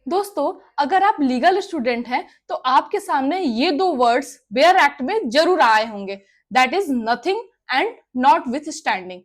दोस्तों, अगर आप लीगल स्टूडेंट हैं तो आपके सामने ये दो वर्ड्स बेयर एक्ट में जरूर आए होंगे, that is nothing and not with standing.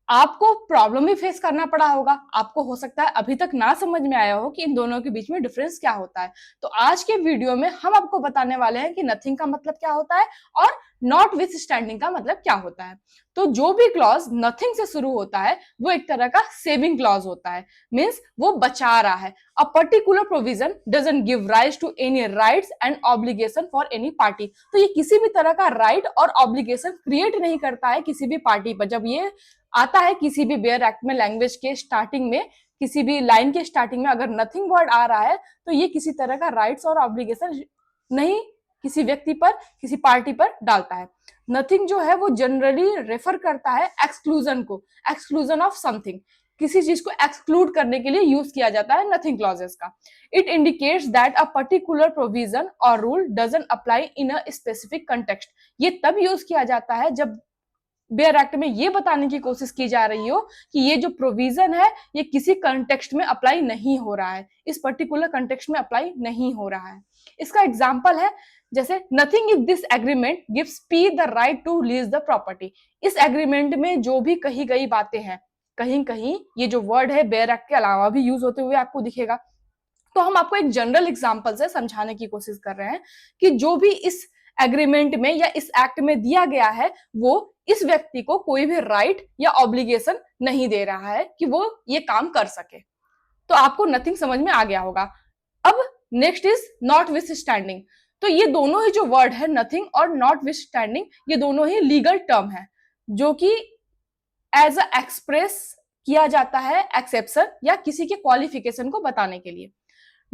आपको प्रॉब्लम भी फेस करना पड़ा होगा, आपको हो सकता है अभी तक ना समझ में आया हो कि इन दोनों के बीच में डिफरेंस क्या होता है। तो आज के वीडियो में हम आपको बताने वाले हैं कि नथिंग का मतलब क्या होता है और नॉट विथ स्टैंडिंग का मतलब क्या होता है। तो जो भी क्लॉज नथिंग से शुरू होता है वो एक तरह का सेविंग क्लॉज होता है, मीन्स वो बचा रहा है। A particular provision doesn't give rise to any rights and obligation for any party। तो ये किसी भी तरह का राइट और ऑब्लिगेशन क्रिएट नहीं करता है किसी भी पार्टी पर। जब ये आता है किसी भी बेयर एक्ट में, लैंग्वेज के स्टार्टिंग में, किसी भी लाइन के स्टार्टिंग में अगर नथिंग वर्ड आ रहा है तो ये किसी तरह का राइट्स और ऑब्लिगेशन नहीं किसी व्यक्ति पर, किसी पार्टी पर डालता है। नथिंग जो है वो जनरली रेफर करता है एक्सक्लूजन को, एक्सक्लूजन ऑफ समथिंग। किसी चीज को एक्सक्लूड करने के लिए यूज किया जाता है नथिंग क्लॉजेस का। It indicates that a particular provision और rule doesn't apply in a specific context. ये तब यूज किया जाता है जब बेयर एक्ट में ये बताने की कोशिश की जा रही हो कि ये जो प्रोविजन है ये किसी कंटेक्स्ट में अप्लाई नहीं हो रहा है, इस पर्टिकुलर कंटेक्स्ट में अप्लाई नहीं हो रहा है। इसका एग्जाम्पल है जैसे nothing in this agreement gives P the right to lease the property. इस एग्रीमेंट में जो भी कही गई बातें हैं, कहीं कहीं ये जो वर्ड है बेयर एक्ट के अलावा भी यूज होते हुए आपको दिखेगा। तो हम आपको एक जनरल एग्जांपल से समझाने की कोशिश कर रहे हैं कि जो भी इस एग्रीमेंट में या इस एक्ट में दिया गया है वो इस व्यक्ति को कोई भी राइट या ऑब्लिगेशन नहीं दे रहा है कि वो ये काम कर सके। तो आपको नथिंग समझ में आ गया होगा। अब next is not with standing. तो ये दोनों ही जो वर्ड है नथिंग और नॉट विथ स्टैंडिंग, ये दोनों ही लीगल टर्म है जो कि एज अ एक्सप्रेस किया जाता है एक्सेप्शन या किसी के क्वालिफिकेशन को बताने के लिए।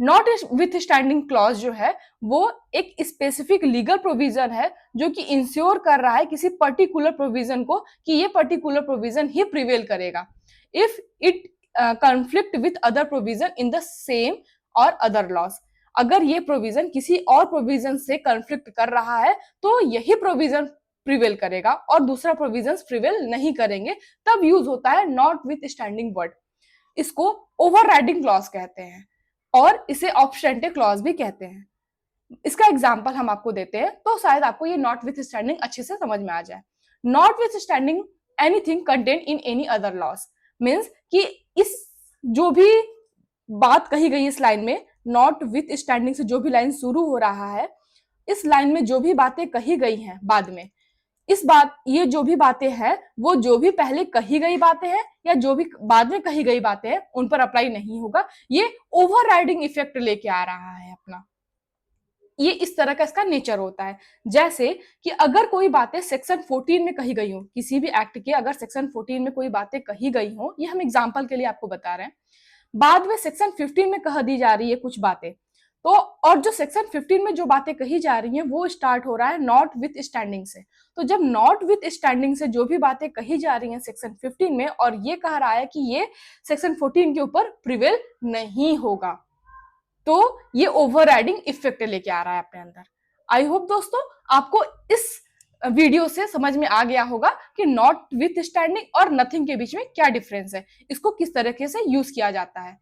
नॉट विथ स्टैंडिंग क्लॉज जो है वो एक स्पेसिफिक लीगल प्रोविजन है जो कि इंश्योर कर रहा है किसी पर्टिकुलर प्रोविजन को कि ये पर्टिकुलर प्रोविजन ही प्रिवेल करेगा if it conflict with other provision in the same और अदर लॉज। अगर ये प्रोविजन किसी और प्रोविजन से कॉन्फ्लिक्ट कर रहा है तो यही प्रोविजन प्रिवेल करेगा और दूसरा प्रोविजन प्रिवेल नहीं करेंगे, तब यूज होता है नॉट विथ स्टैंडिंग वर्ड। इसको ओवरराइडिंग क्लॉज कहते हैं और इसे ऑब्स्टेंटिव क्लॉज भी कहते हैं। इसका एग्जांपल हम आपको देते हैं तो शायद आपको ये नॉट विथ स्टैंडिंग अच्छे से समझ में आ जाए। Notwithstanding anything contain in any other laws, means कि इस जो भी बात कही गई इस लाइन में, नॉट विथ स्टैंडिंग से जो भी लाइन शुरू हो रहा है, इस लाइन में जो भी बातें कही गई हैं बाद में, इस बात ये जो भी बातें हैं वो जो भी पहले कही गई बातें हैं या जो भी बाद में कही गई बातें हैं उन पर अप्लाई नहीं होगा। ये ओवरराइडिंग इफेक्ट लेके आ रहा है अपना। ये इस तरह का इसका नेचर होता है। जैसे कि अगर कोई बातें सेक्शन 14 में कही गई हो, किसी भी एक्ट के अगर सेक्शन 14 में कोई बातें कही गई हो, ये हम एग्जाम्पल के लिए आपको बता रहे हैं, बाद में सेक्शन 15 में कह दी जा रही है कुछ बातें, तो और जो सेक्शन 15 में जो बातें कही जा रही हैं वो स्टार्ट हो रहा है नॉट विथ स्टैंडिंग से। तो जब नॉट विथ स्टैंडिंग से जो भी बातें कही जा रही हैं सेक्शन 15 में और ये कह रहा है कि ये सेक्शन 14 के ऊपर प्रिवेल नहीं होगा, तो ये ओवरराइडिंग इफेक्ट लेके आ रहा है अपने अंदर। आई होप दोस्तों आपको इस वीडियो से समझ में आ गया होगा कि नॉट विथ स्टैंडिंग और नथिंग के बीच में क्या डिफरेंस है, इसको किस तरीके से यूज किया जाता है।